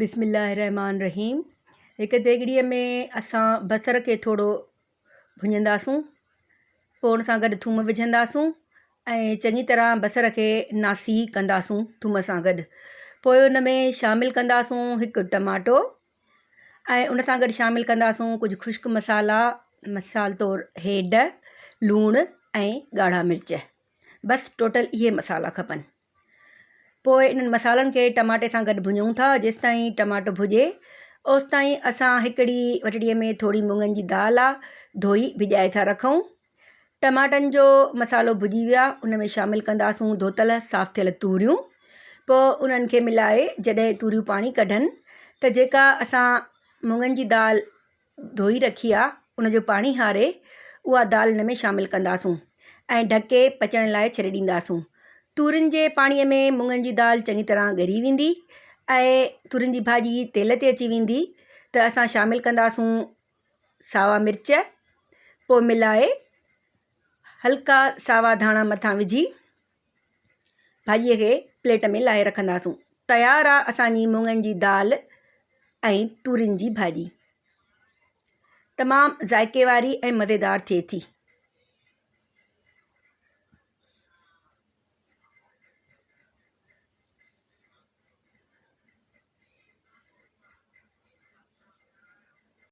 बिस्मिल्लाहिर्रहमानिर्रहीम। हिक देगड़ीअ में असां बसर खे थोरो भुञंदासूं, पोइ उन सां गॾु थूम विझंदासूं ऐं चङी तरह बसर खे नासी कंदासूं थूम सां गॾु। पोइ उन में शामिलु कंदासूं हिकु टमाटो ऐं उन सां गॾु शामिलु कंदासूं कुझु ख़ुश्क मसाला, मिसाल तौरु हेड, लूणु ऐं ॻाढ़ा मिर्च। बसि टोटल इहे मसाला खपनि। पोइ इन्हनि मसालनि खे टमाटे सां गॾु भुञूं था। जेसिताईं टमाटो भुॼे ओसिताईं असां हिकिड़ी वटड़ीअ में थोरी मुङनि जी दाल आहे धोई भिॼाए था रखूं। टमाटनि जो मसालो भुॼी वियो आहे, उन में शामिलु कंदासूं धोतल साफ़ु थियल तूरियूं। पोइ उन्हनि खे मिलाए जॾहिं तूरियूं पाणी कढनि त जेका असां मुङनि जी दाल धोई रखी आहे उन जो पाणी हारे उहा दाल इन में शामिलु कंदासूं ऐं ढके पचण लाइ छॾे ॾींदासूं। तूरियुनि जे पाणीअ में मुङनि जी दाल चङी तरह ॻरी वेंदी ऐं तूरियुनि जी भाॼी तेल ते अची वेंदी त असां शामिलु कंदासूं सावा मिर्च। पोइ मिलाए हल्का सावा धाणा मथां विझी भाॼीअ खे प्लेट में लाहे रखंदासूं। तयारु आहे असांजी मुङनि जी दाल ऐं तूरियुनि जी भाॼी। तमामु ज़ाइके वारी ऐं मज़ेदार थिए थी।